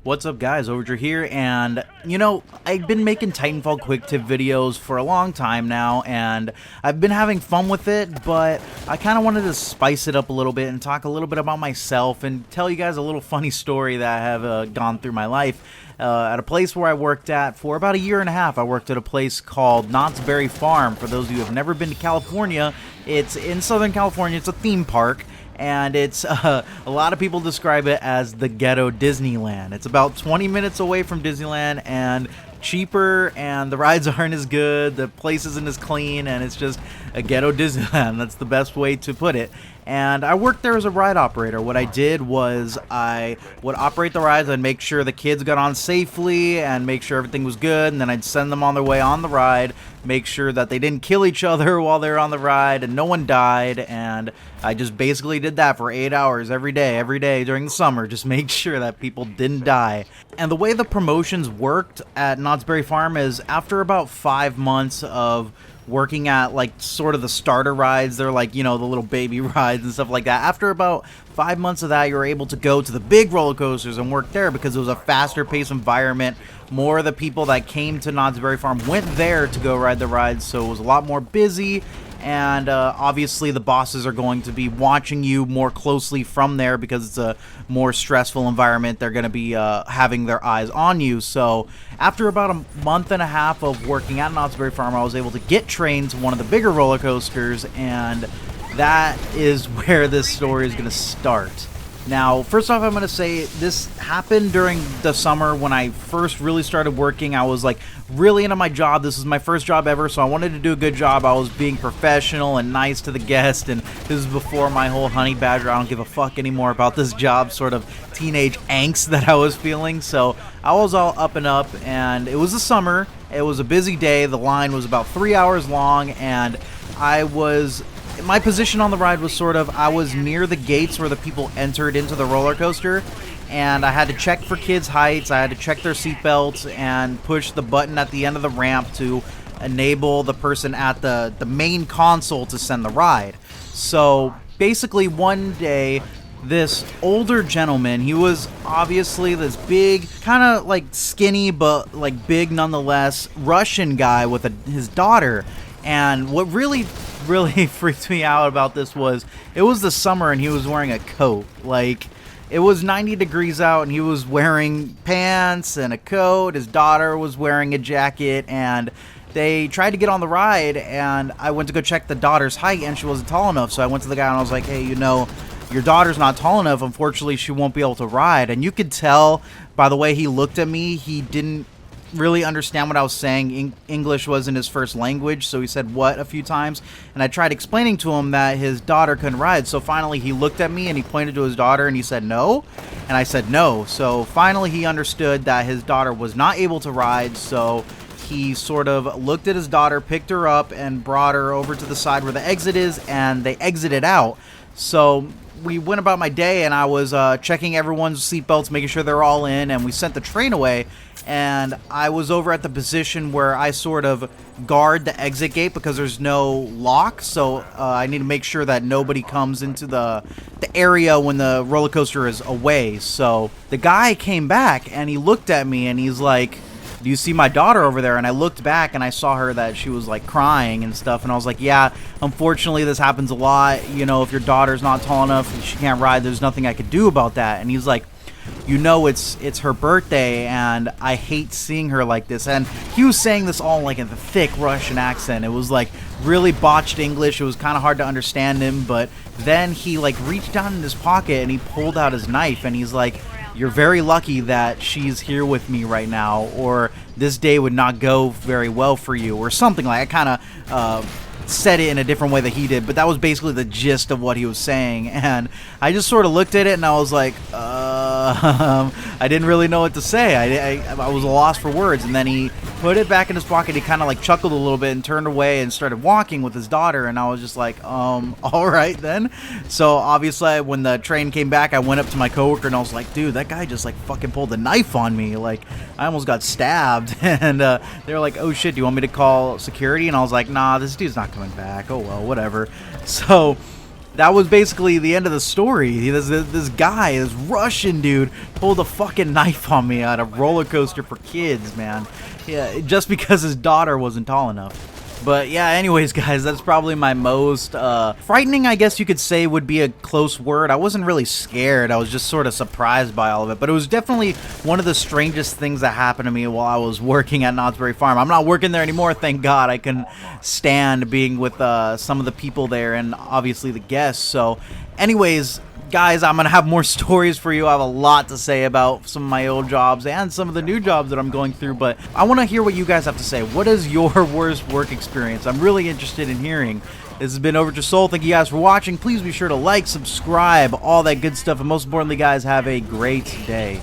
What's up, guys? Overture here, and I've been making Titanfall quick tip videos for a long time now, and I've been having fun with it, but I kind of wanted to spice it up a little bit and talk a little bit about myself and tell you guys a little funny story that I have gone through my life. At a place where I worked at for about a year and a half. I worked at a place called Knott's Berry Farm. For those of you who have never been to California, it's in Southern California. It's a theme park. And it's a lot of people describe it as the ghetto Disneyland. It's about 20 minutes away from Disneyland and cheaper, and the rides aren't as good, the place isn't as clean, and it's just a ghetto Disneyland. That's the best way to put it. And I worked there as a ride operator. What I did was I would operate the rides. I'd make sure the kids got on safely and make sure everything was good, and then I'd send them on their way on the ride, make sure that they didn't kill each other while they were on the ride and no one died. And I just basically did that for 8 hours every day during the summer, just make sure that people didn't die. And the way the promotions worked at Knott's Berry Farm is after about 5 months of working at like sort of the starter rides, they're like, the little baby rides and stuff like that. After about 5 months of that, you were able to go to the big roller coasters and work there because it was a faster paced environment. More of the people that came to Knott's Berry Farm went there to go ride the rides, so it was a lot more busy. And obviously the bosses are going to be watching you more closely from there because it's a more stressful environment. They're going to be having their eyes on you. So after about a month and a half of working at Knott's Berry Farm, I was able to get trained to one of the bigger roller coasters, and that is where this story is going to start. Now, first off, I'm going to say this happened during the summer when I first really started working. I was like really into my job. This was my first job ever, so I wanted to do a good job. I was being professional and nice to the guest, and this is before my whole honey badger, I don't give a fuck anymore about this job sort of teenage angst that I was feeling. So I was all up and up, and it was the summer. It was a busy day. The line was about 3 hours long, and my position on the ride was I was near the gates where the people entered into the roller coaster, and I had to check for kids' heights, I had to check their seatbelts, and push the button at the end of the ramp to enable the person at the main console to send the ride. So basically one day, this older gentleman, he was obviously this big, kind of like skinny, but like big nonetheless, Russian guy with his daughter. And what really freaked me out about this was it was the summer and he was wearing a coat. Like, it was 90 degrees out and he was wearing pants and a coat. His daughter was wearing a jacket, and they tried to get on the ride, and I went to go check the daughter's height and she wasn't tall enough. So I went to the guy and I was like, hey, your daughter's not tall enough. Unfortunately, she won't be able to ride. And you could tell by the way he looked at me, he didn't really understand what I was saying. English wasn't his first language, so he said what a few times, and I tried explaining to him that his daughter couldn't ride. So finally he looked at me and he pointed to his daughter and he said no, and I said no. So finally he understood that his daughter was not able to ride, so he sort of looked at his daughter, picked her up, and brought her over to the side where the exit is, and they exited out. So we went about my day, and I was checking everyone's seatbelts, making sure they're all in, and we sent the train away. And I was over at the position where I sort of guard the exit gate because there's no lock, so I need to make sure that nobody comes into the area when the roller coaster is away. So the guy came back and he looked at me and he's like, do you see my daughter over there? And I looked back and I saw her that she was like crying and stuff, and I was like, yeah, unfortunately this happens a lot. If your daughter's not tall enough and she can't ride, there's nothing I could do about that. And he's like, it's her birthday and I hate seeing her like this. And he was saying this all like in the thick Russian accent. It was like really botched English. It was kind of hard to understand him, but then he like reached down in his pocket and he pulled out his knife and he's like, you're very lucky that she's here with me right now, or this day would not go very well for you, or something like that. I kind of said it in a different way that he did, but that was basically the gist of what he was saying. And I just sort of looked at it and I was like, I didn't really know what to say. I was lost for words. And then he put it back in his pocket. He kind of like chuckled a little bit and turned away and started walking with his daughter. And I was just like, all right then. So obviously when the train came back, I went up to my coworker and I was like, dude, that guy just like fucking pulled a knife on me. Like, I almost got stabbed. And they were like, oh shit, do you want me to call security? And I was like, nah, this dude's not coming back. Oh well, whatever. So that was basically the end of the story. This guy, this Russian dude, pulled a fucking knife on me at a roller coaster for kids, man. Yeah, just because his daughter wasn't tall enough. But yeah, anyways, guys, that's probably my most frightening, I guess you could say, would be a close word. I wasn't really scared. I was just sort of surprised by all of it. But it was definitely one of the strangest things that happened to me while I was working at Knott's Berry Farm. I'm not working there anymore, thank God. I can stand being with some of the people there and obviously the guests. So anyways, guys, I'm going to have more stories for you. I have a lot to say about some of my old jobs and some of the new jobs that I'm going through, but I want to hear what you guys have to say. What is your worst work experience? I'm really interested in hearing. This has been Over to Soul. Thank you guys for watching. Please be sure to like, subscribe, all that good stuff, and most importantly, guys, have a great day.